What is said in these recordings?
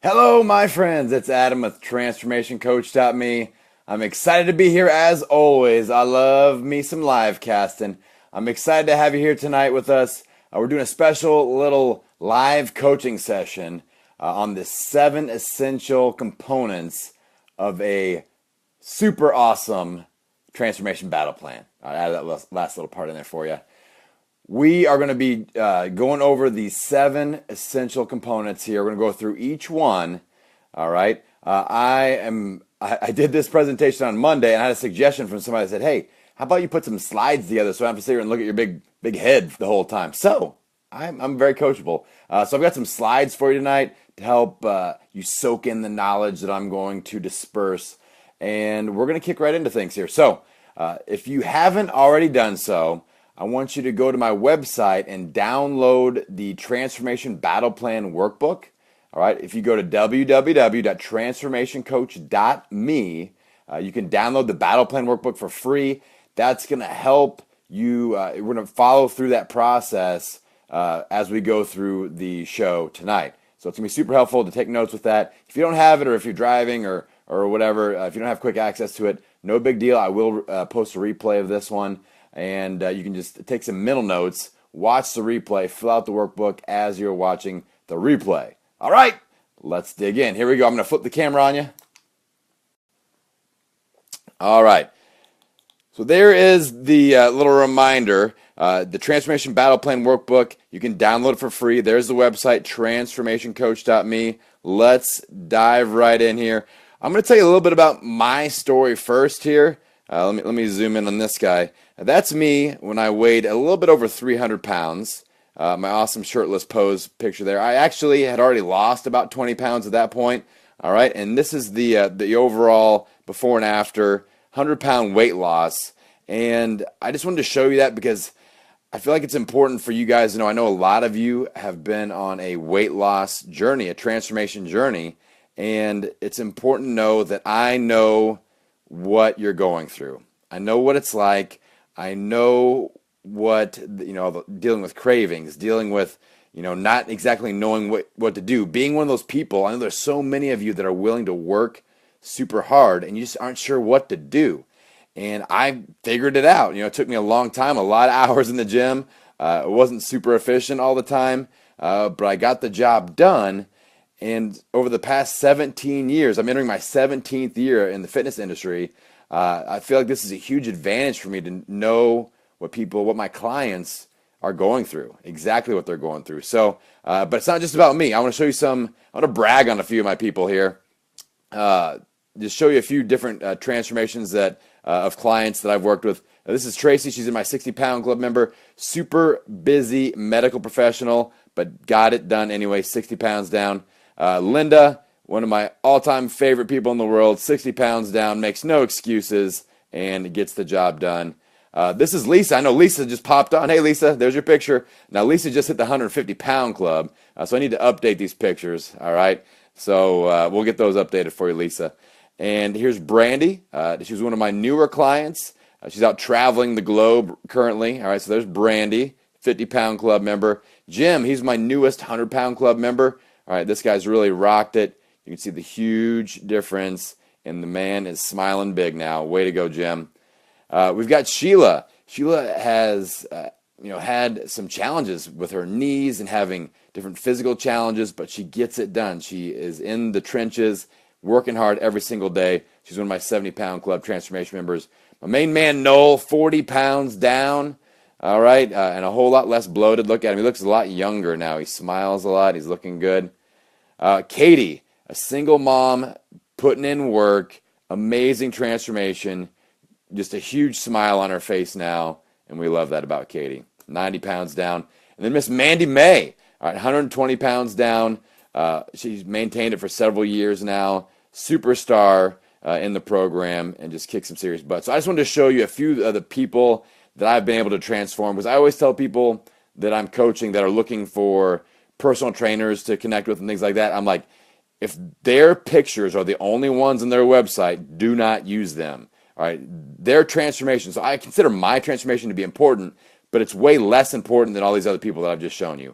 Hello, my friends. It's Adam with TransformationCoach.me. I'm excited to be here as always. I love me some live casting. I'm excited to have you here tonight with us. We're doing a special little live coaching session on the 7 essential components of a super awesome transformation battle plan. I added that last little part in there for you. We are going to be going over the 7 essential components here. We're going to go through each one. All right. I did this presentation on Monday, and I had a suggestion from somebody that said, "Hey, how about you put some slides together so I don't have to sit here and look at your big head the whole time?" So I'm very coachable. So I've got some slides for you tonight to help you soak in the knowledge that I'm going to disperse, and we're going to kick right into things here. So if you haven't already done so, I want you to go to my website and download the Transformation Battle Plan Workbook. All right, if you go to www.transformationcoach.me, you can download the Battle Plan Workbook for free. That's going to help you. We're going to follow through that process as we go through the show tonight. So it's going to be super helpful to take notes with that. If you don't have it, or if you're driving or whatever, if you don't have quick access to it, no big deal. I will post a replay of this one. And you can just take some mental notes, watch the replay, fill out the workbook as you're watching the replay. All right, let's dig in. Here we go. I'm going to flip the camera on you. All right. So there is the little reminder, the Transformation Battle Plan Workbook. You can download it for free. There's the website, transformationcoach.me. Let's dive right in here. I'm going to tell you a little bit about my story first here. Let me zoom in on this guy. That's me when I weighed a little bit over 300 pounds. My awesome shirtless pose picture there. I actually had already lost about 20 pounds at that point. All right, and this is the overall before and after 100-pound weight loss. And I just wanted to show you that because I feel like it's important for you guys to know. I know a lot of you have been on a weight loss journey, a transformation journey, and it's important to know that I know what you're going through. I know what it's like. I know what, dealing with cravings, dealing with, not exactly knowing what to do. Being one of those people, I know there's so many of you that are willing to work super hard and you just aren't sure what to do. And I figured it out. It took me a long time, a lot of hours in the gym. It wasn't super efficient all the time, but I got the job done. And over the past 17 years, I'm entering my 17th year in the fitness industry. I feel like this is a huge advantage for me to know what my clients are going through, exactly what they're going through. So, but it's not just about me. I want to show you I want to brag on a few of my people here. Just show you a few different transformations of clients that I've worked with. This is Tracy. She's in my 60-pound club member. Super busy medical professional, but got it done anyway, 60 pounds down. Linda, one of my all-time favorite people in the world, 60 pounds down, makes no excuses, and gets the job done. This is Lisa. I know Lisa just popped on. Hey, Lisa, there's your picture. Now, Lisa just hit the 150-pound club, so I need to update these pictures, all right? So we'll get those updated for you, Lisa. And here's Brandy. She's one of my newer clients. She's out traveling the globe currently. All right, so there's Brandy, 50-pound club member. Jim, he's my newest 100-pound club member. All right, this guy's really rocked it. You can see the huge difference, and the man is smiling big now. Way to go, Jim. We've got Sheila. Sheila has had some challenges with her knees and having different physical challenges, but she gets it done. She is in the trenches, working hard every single day. She's one of my 70-pound club transformation members. My main man, Noel, 40 pounds down. All right, and a whole lot less bloated. Look at him. He looks a lot younger now. He smiles a lot. He's looking good. Katie, a single mom, putting in work, amazing transformation, just a huge smile on her face now, and we love that about Katie. 90 pounds down. And then Miss Mandy May, all right, 120 pounds down. She's maintained it for several years now. Superstar in the program and just kicks some serious butt. So I just wanted to show you a few of the people that I've been able to transform, because I always tell people that I'm coaching that are looking for personal trainers to connect with and things like that. I'm like, if their pictures are the only ones on their website, do not use them. All right, their transformation. So I consider my transformation to be important, but it's way less important than all these other people that I've just shown you.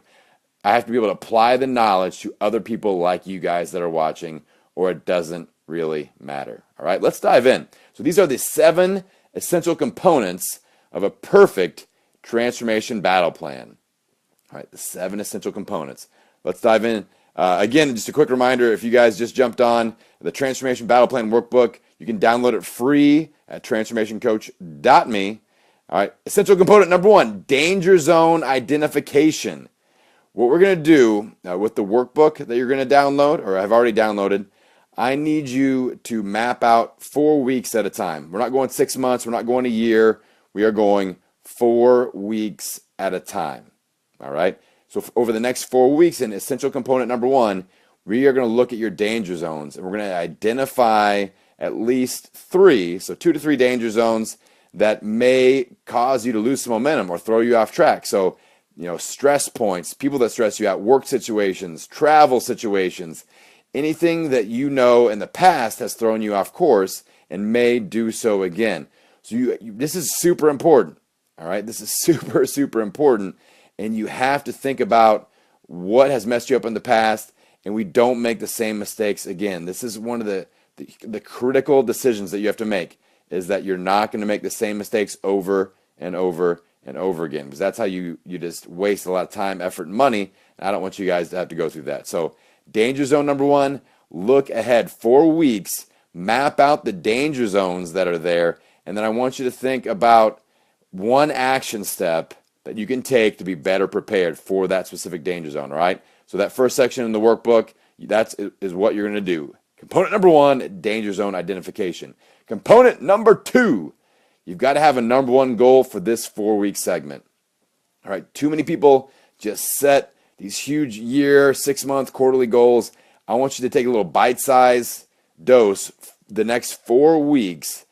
I have to be able to apply the knowledge to other people like you guys that are watching, or it doesn't really matter. All right, let's dive in. So these are the 7 essential components of a perfect transformation battle plan. All right, the 7 essential components. Let's dive in. Again, just a quick reminder, if you guys just jumped on the Transformation Battle Plan Workbook, you can download it free at transformationcoach.me. All right, essential component number 1, danger zone identification. What we're going to do with the workbook that you're going to download, or have already downloaded, I need you to map out 4 weeks at a time. We're not going 6 months. We're not going a year. We are going 4 weeks at a time. All right? So over the next 4 weeks, in essential component number 1, we are going to look at your danger zones, and we're going to identify at least 3, so 2 to 3 danger zones that may cause you to lose some momentum or throw you off track. So, stress points, people that stress you out, work situations, travel situations, anything that you know in the past has thrown you off course and may do so again. So this is super important. All right, this is super, super important. And you have to think about what has messed you up in the past, and we don't make the same mistakes again. This is one of the critical decisions that you have to make, is that you're not going to make the same mistakes over and over and over again, because that's how you just waste a lot of time, effort, and money. And I don't want you guys to have to go through that. So danger zone number 1, look ahead 4 weeks, map out the danger zones that are there, and then I want you to think about one action step that you can take to be better prepared for that specific danger zone, all right? So that first section in the workbook, that is what you're going to do. Component number 1, danger zone identification. Component number 2, you've got to have a number 1 goal for this 4-week segment. All right, too many people just set these huge year, 6-month, quarterly goals. I want you to take a little bite-sized dose the next 4 weeks.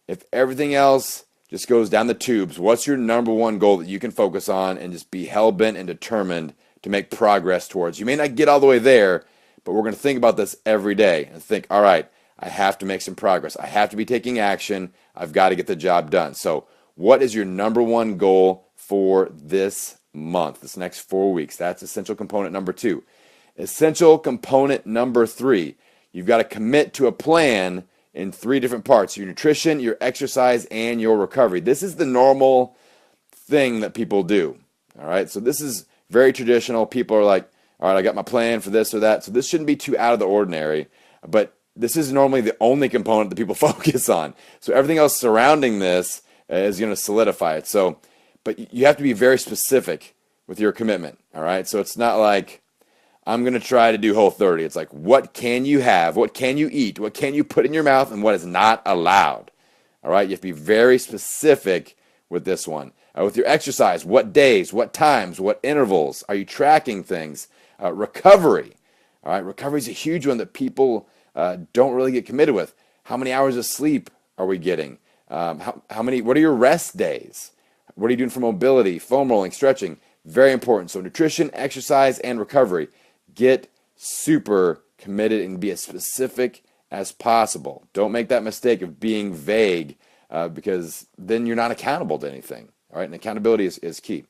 If everything else just goes down the tubes, what's your number 1 goal that you can focus on and just be hell-bent and determined to make progress towards? You may not get all the way there, but we're going to think about this every day and think, all right, I have to make some progress. I have to be taking action. I've got to get the job done. So what is your number 1 goal for this month, this next 4 weeks? That's essential component number 2. Essential component number 3, you've got to commit to a plan in 3 different parts: your nutrition, your exercise, and your recovery. This is the normal thing that people do. All right, so this is very traditional. People are like, all right, I got my plan for this or that. So this shouldn't be too out of the ordinary, but this is normally the only component that people focus on. So everything else surrounding this is going to solidify it. So, but you have to be very specific with your commitment. All right, so it's not like, I'm going to try to do Whole30. It's like, what can you have? What can you eat? What can you put in your mouth? And what is not allowed? All right, you have to be very specific with this one. With your exercise, what days, what times, what intervals? Are you tracking things? Recovery. All right, recovery is a huge one that people don't really get committed with. How many hours of sleep are we getting? How many? What are your rest days? What are you doing for mobility, foam rolling, stretching? Very important. So nutrition, exercise, and recovery. Get super committed and be as specific as possible. Don't make that mistake of being vague, because then you're not accountable to anything. All right, and accountability is key.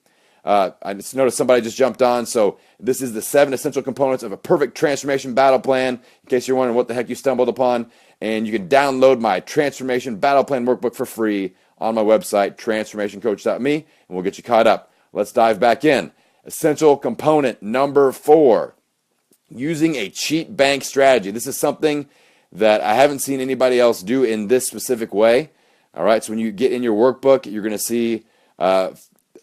I just noticed somebody just jumped on. So this is the 7 essential components of a perfect transformation battle plan, in case you're wondering what the heck you stumbled upon. And you can download my transformation battle plan workbook for free on my website, transformationcoach.me, and we'll get you caught up. Let's dive back in. Essential component number 4, using a cheat bank strategy. This is something that I haven't seen anybody else do in this specific way. All right, so when you get in your workbook, you're going to see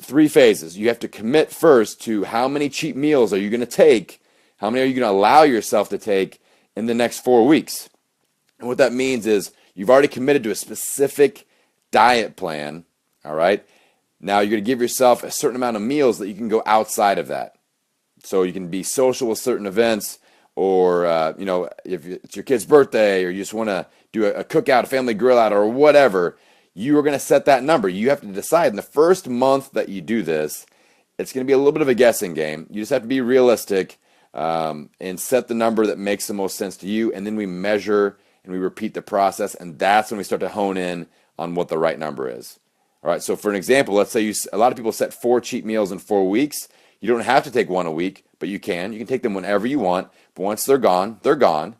3 phases. You have to commit first to how many cheat meals are you going to take, how many are you going to allow yourself to take in the next 4 weeks. And what that means is you've already committed to a specific diet plan, all right? Now you're going to give yourself a certain amount of meals that you can go outside of that. So you can be social with certain events, or if it's your kid's birthday, or you just want to do a cookout, a family grill out, or whatever, you are going to set that number. You have to decide in the first month that you do this. It's going to be a little bit of a guessing game. You just have to be realistic and set the number that makes the most sense to you, and then we measure and we repeat the process, and that's when we start to hone in on what the right number is. All right, so for an example, let's say a lot of people set 4 cheat meals in 4 weeks. You don't have to take 1 a week, but you can take them whenever you want. But once they're gone, they're gone.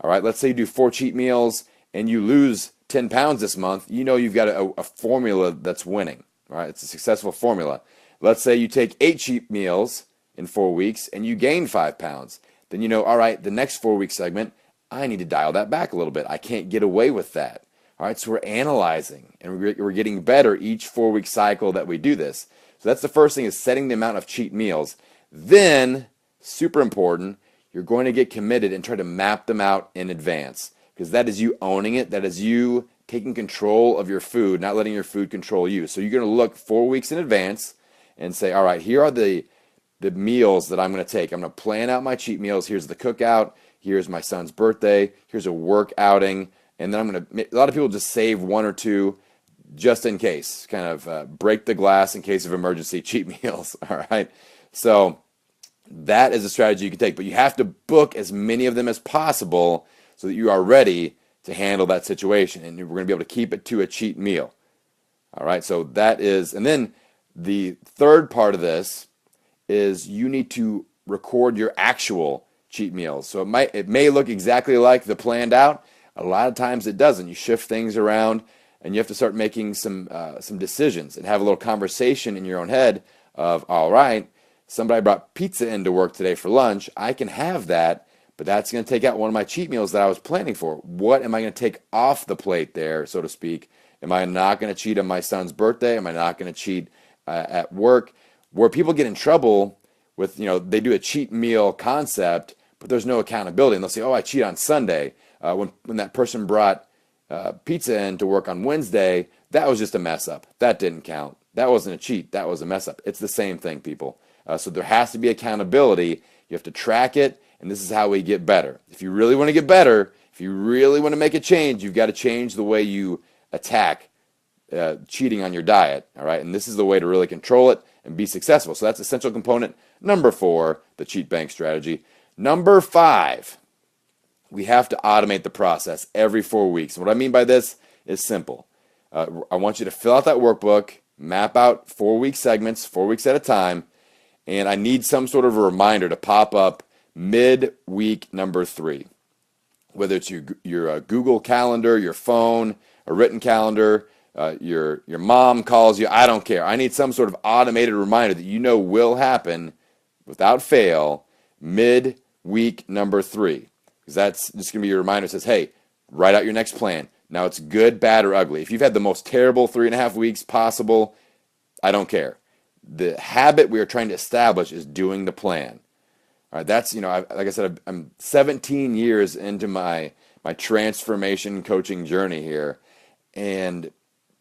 All right, let's say you do 4 cheat meals and you lose 10 pounds this month. You know you've got a formula that's winning. All right, it's a successful formula. Let's say you take 8 cheat meals in 4 weeks and you gain 5 pounds. Then you know, all right, the next 4-week segment, I need to dial that back a little bit. I can't get away with that. All right, so we're analyzing and we're getting better each 4-week cycle that we do this. So that's the first thing, is setting the amount of cheat meals. Then, super important, you're going to get committed and try to map them out in advance, because that is you owning it. That is you taking control of your food, not letting your food control you. So you're going to look 4 weeks in advance and say, all right, here are the meals that I'm going to take. I'm going to plan out my cheat meals. Here's the cookout. Here's my son's birthday. Here's a work outing. And then I'm going to, a lot of people just save 1 or 2 just in case, kind of break the glass in case of emergency cheat meals. All right. So that is a strategy you can take, but you have to book as many of them as possible so that you are ready to handle that situation. And we're going to be able to keep it to a cheat meal. All right. So that is, and then the third part of this is you need to record your actual cheat meals. So it may look exactly like the planned out. A lot of times it doesn't. You shift things around, and you have to start making some decisions and have a little conversation in your own head of, all right, somebody brought pizza into work today for lunch. I can have that, but that's going to take out one of my cheat meals that I was planning for. What am I going to take off the plate there, so to speak? Am I not going to cheat on my son's birthday? Am I not going to cheat at work? Where people get in trouble with, they do a cheat meal concept, but there's no accountability. And they'll say, oh, I cheat on Sunday. When that person brought pizza in to work on Wednesday, that was just a mess up. That didn't count. That wasn't a cheat. That was a mess up. It's the same thing, people. So there has to be accountability. You have to track it, and this is how we get better. If you really want to get better, if you really want to make a change, you've got to change the way you attack cheating on your diet. All right, and this is the way to really control it and be successful. So that's essential component number 4, the cheat bank strategy. Number 5, we have to automate the process every 4 weeks. And what I mean by this is simple. I want you to fill out that workbook, map out 4-week segments, 4 weeks at a time, and I need some sort of a reminder to pop up mid-week number 3. Whether it's your Google Calendar, your phone, a written calendar, your mom calls you, I don't care. I need some sort of automated reminder that you know will happen without fail mid-week number 3. Because that's just going to be your reminder that says, hey, write out your next plan. Now it's good, bad, or ugly. If you've had the most terrible 3.5 weeks possible, I don't care. The habit we are trying to establish is doing the plan. All right, that's, like I said, I'm 17 years into my transformation coaching journey here, and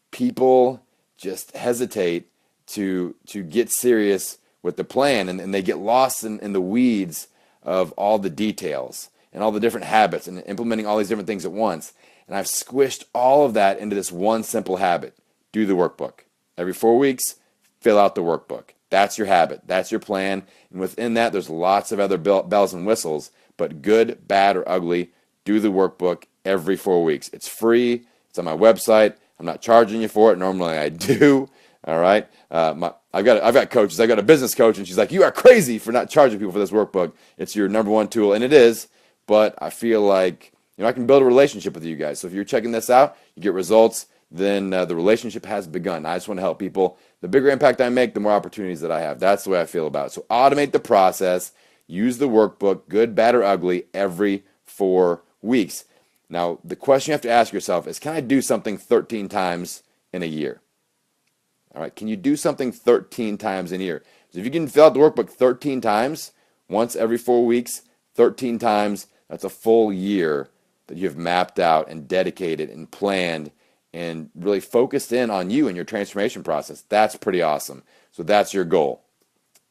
people just hesitate to get serious with the plan, and they get lost in the weeds of all the details and all the different habits and implementing all these different things at once. And I've squished all of that into this one simple habit. Do the workbook. Every 4 weeks, fill out the workbook. That's your habit. That's your plan. And within that, there's lots of other bells and whistles, but good, bad, or ugly, do the workbook every 4 weeks. It's free. It's on my website. I'm not charging you for it. Normally I do. All right. I've got coaches. I've got a business coach, and she's like, you are crazy for not charging people for this workbook. It's your number one tool, and it is. But I feel like I can build a relationship with you guys. So if you're checking this out, you get results, then the relationship has begun. I just want to help people. The bigger impact I make, the more opportunities that I have. That's the way I feel about it. So automate the process. Use the workbook, good, bad, or ugly, every 4 weeks. Now, the question you have to ask yourself is, can I do something 13 times in a year? All right, can you do something 13 times in a year? So if you can fill out the workbook 13 times, once every 4 weeks, 13 times, that's a full year that you've mapped out and dedicated and planned and really focused in on you and your transformation process. That's pretty awesome. So that's your goal.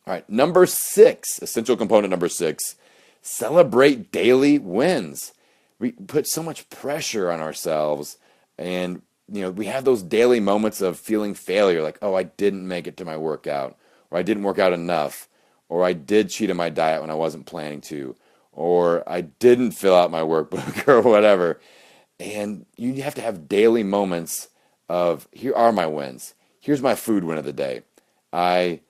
All right, number 6, essential component number 6, celebrate daily wins. We put so much pressure on ourselves, and we have those daily moments of feeling failure, like, oh, I didn't make it to my workout, or I didn't work out enough, or I did cheat on my diet when I wasn't planning to, or I didn't fill out my workbook or whatever. And you have to have daily moments of, here are my wins. Here's my food win of the day. I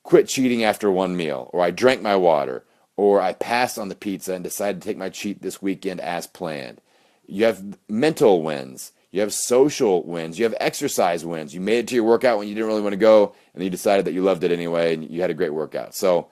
quit cheating after one meal, or I drank my water, or I passed on the pizza and decided to take my cheat this weekend as planned. You have mental wins. You have social wins. You have exercise wins. You made it to your workout when you didn't really want to go, and then you decided that you loved it anyway, and you had a great workout. So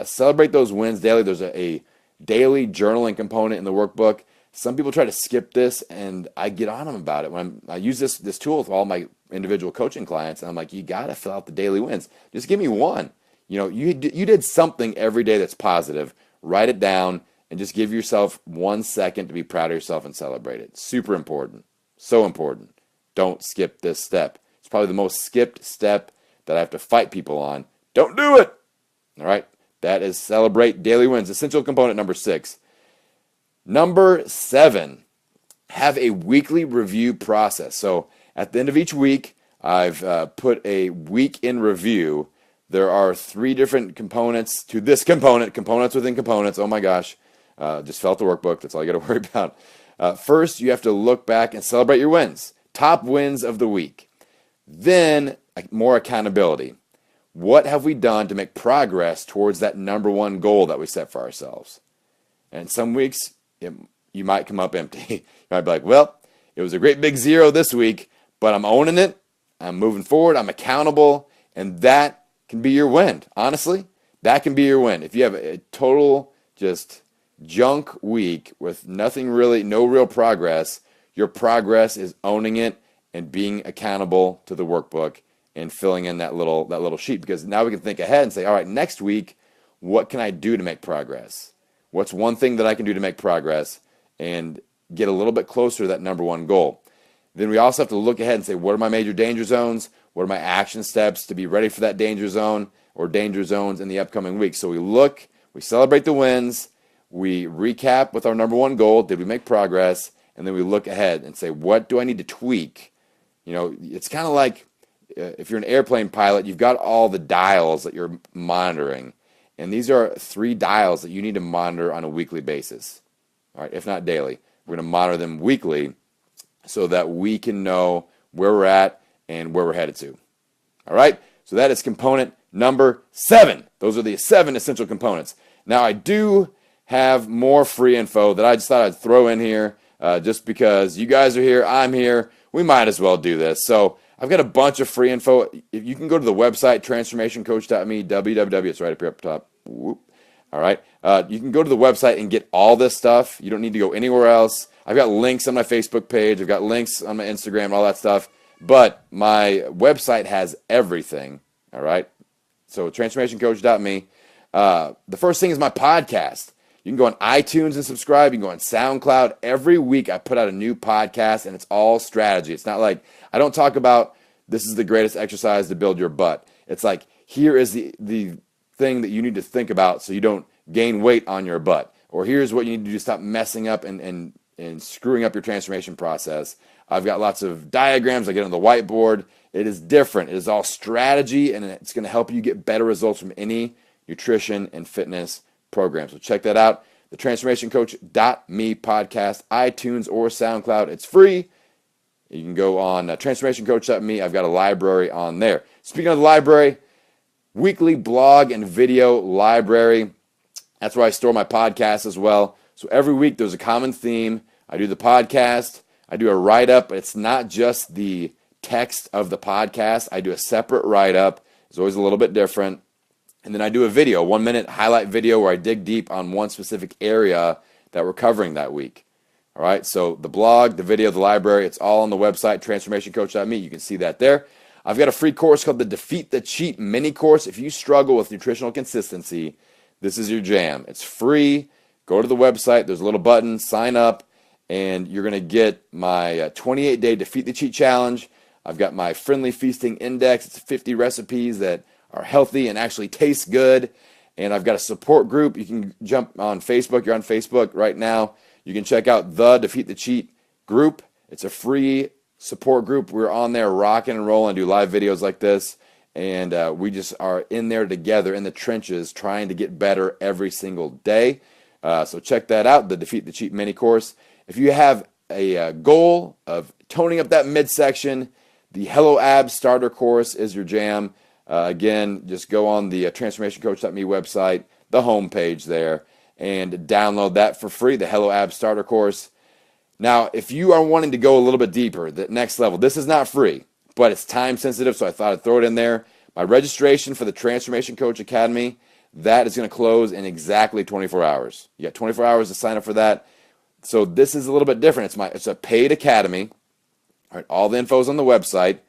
celebrate those wins daily. There's a daily journaling component in the workbook. Some people try to skip this, and I get on them about it. When I use this tool with all my individual coaching clients, and I'm like, you got to fill out the daily wins. Just give me one. You did something every day that's positive. Write it down, and just give yourself 1 second to be proud of yourself and celebrate it. Super important. So important. Don't skip this step. It's probably the most skipped step that I have to fight people on. Don't do it. All right. That is celebrate daily wins. Essential component number 6. Number 7, have a weekly review process. So at the end of each week, I've put a week in review. There are 3 different components to this components within components. Oh my gosh. Just fill out the workbook. That's all you got to worry about. First, you have to look back and celebrate your wins. Top wins of the week. Then, more accountability. What have we done to make progress towards that number 1 goal that we set for ourselves? And some weeks, you might come up empty. You might be like, well, it was a great big 0 this week, but I'm owning it. I'm moving forward. I'm accountable. And that can be your win. Honestly, that can be your win. If you have a total just junk week with nothing really, no real progress, your progress is owning it and being accountable to the workbook and filling in that little sheet, because now we can think ahead and say, all right, next week, what can I do to make progress? What's one thing that I can do to make progress and get a little bit closer to that number 1 goal? Then we also have to look ahead and say, what are my major danger zones? What are my action steps to be ready for that danger zone or danger zones in the upcoming week? So we celebrate the wins, we recap with our number 1 goal. Did we make progress? And then we look ahead and say, what do I need to tweak? It's kind of like if you're an airplane pilot, you've got all the dials that you're monitoring. And these are 3 dials that you need to monitor on a weekly basis. All right, if not daily. We're going to monitor them weekly so that we can know where we're at and where we're headed to. All right, so that is component number 7. Those are the 7 essential components. Now, I do have more free info that I just thought I'd throw in here just because you guys are here, I'm here. We might as well do this. So I've got a bunch of free info. If you can go to the website, transformationcoach.me, www. It's right up here up top. Whoop. All right. You can go to the website and get all this stuff. You don't need to go anywhere else. I've got links on my Facebook page. I've got links on my Instagram, all that stuff. But my website has everything. All right. So transformationcoach.me. The first thing is my podcast. You can go on iTunes and subscribe. You can go on SoundCloud. Every week I put out a new podcast, and it's all strategy. It's not like I don't talk about this is the greatest exercise to build your butt. It's like here is the thing that you need to think about so you don't gain weight on your butt. Or here's what you need to do to stop messing up and screwing up your transformation process. I've got lots of diagrams I get on the whiteboard. It is different. It is all strategy, and it's going to help you get better results from any nutrition and fitness program. So check that out. The transformationcoach.me podcast, iTunes or SoundCloud. It's free. You can go on transformationcoach.me. I've got a library on there. Speaking of the library, weekly blog and video library. That's where I store my podcast as well. So every week there's a common theme. I do the podcast. I do a write-up. It's not just the text of the podcast. I do a separate write-up. It's always a little bit different. And then I do a video, 1-minute highlight video where I dig deep on one specific area that we're covering that week. All right, so the blog, the video, the library, it's all on the website, transformationcoach.me. You can see that there. I've got a free course called the Defeat the Cheat mini course. If you struggle with nutritional consistency, this is your jam. It's free. Go to the website. There's a little button, sign up, and you're going to get my 28-day Defeat the Cheat challenge. I've got my Friendly Feasting Index. It's 50 recipes that are healthy and actually taste good. And I've got a support group. You can jump on Facebook. You're on Facebook right now. You can check out the Defeat the Cheat group. It's a free support group. We're on there rocking and rolling, do live videos like this. And we just are in there together in the trenches trying to get better every single day. So check that out, the Defeat the Cheat mini course. If you have a goal of toning up that midsection, the Hello Abs starter course is your jam. Again, just go on the transformationcoach.me website, the homepage there, and download that for free, the Hello Abs Starter Course. Now, if you are wanting to go a little bit deeper, the next level, this is not free, but it's time sensitive, so I thought I'd throw it in there. My registration for the Transformation Coach Academy, that is going to close in exactly 24 hours. You got 24 hours to sign up for that. So this is a little bit different. It's a paid academy. All right, all the info is on the website,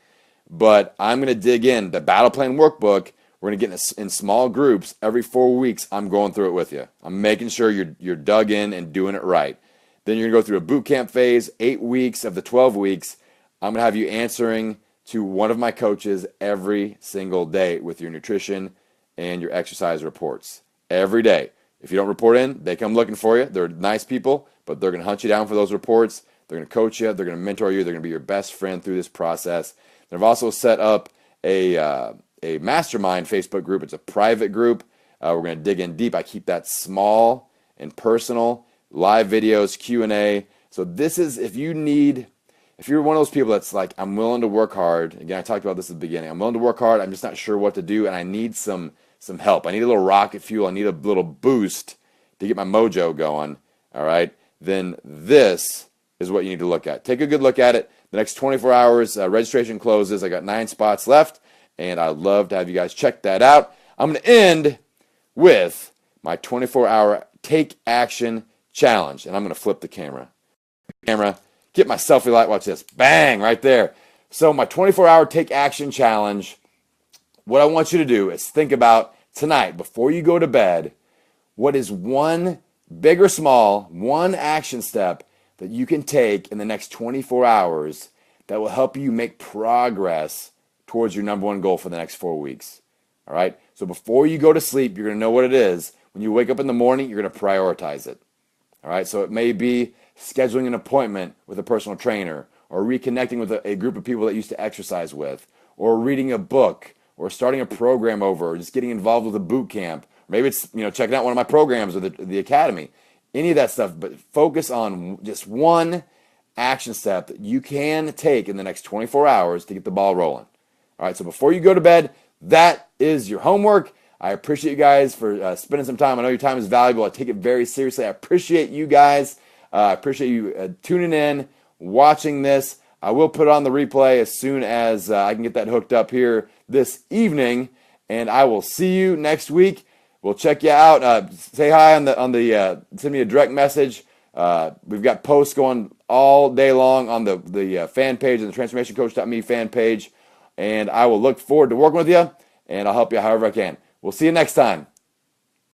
but I'm going to dig in. The battle plan workbook, we're going to get in small groups every 4 weeks. I'm going through it with you. I'm making sure you're dug in and doing it right. Then you're going to go through a boot camp phase, 8 weeks of the 12 weeks. I'm going to have you answering to one of my coaches every single day with your nutrition and your exercise reports. Every day. If you don't report in, they come looking for you. They're nice people, but they're going to hunt you down for those reports. They're going to coach you. They're going to mentor you. They're going to be your best friend through this process. They've also set up a mastermind Facebook group. It's a private group. We're going to dig in deep. I keep that small and personal. Live videos, Q&A. So this is, if you're one of those people that's like, I'm willing to work hard. Again, I talked about this at the beginning. I'm willing to work hard. I'm just not sure what to do, and I need some help. I need a little rocket fuel. I need a little boost to get my mojo going. All right? Then this is what you need to look at. Take a good look at it. The next 24 hours, registration closes. I got 9 spots left, and I'd love to have you guys check that out. I'm going to end with my 24-hour Take Action Challenge, and I'm going to flip the camera. Get my selfie light. Watch this. Bang, right there. So my 24-hour Take Action Challenge, what I want you to do is think about tonight, before you go to bed, what is one, big or small, one action step that you can take in the next 24 hours that will help you make progress towards your number one goal for the next 4 weeks. All right? So before you go to sleep, you're going to know what it is. When you wake up in the morning, you're going to prioritize it. All right? So it may be scheduling an appointment with a personal trainer, or reconnecting with a group of people that you used to exercise with, or reading a book, or starting a program over, or just getting involved with a boot camp. Maybe it's checking out one of my programs or the academy. Any of that stuff, but focus on just one action step that you can take in the next 24 hours to get the ball rolling. All right, so before you go to bed, that is your homework. I appreciate you guys for spending some time. I know your time is valuable. I take it very seriously. I appreciate you guys. I appreciate you tuning in, watching this. I will put on the replay as soon as I can get that hooked up here this evening, and I will see you next week. We'll check you out. Say hi on the send me a direct message. We've got posts going all day long on the fan page and the transformationcoach.me fan page, and I will look forward to working with you, and I'll help you however I can. We'll see you next time.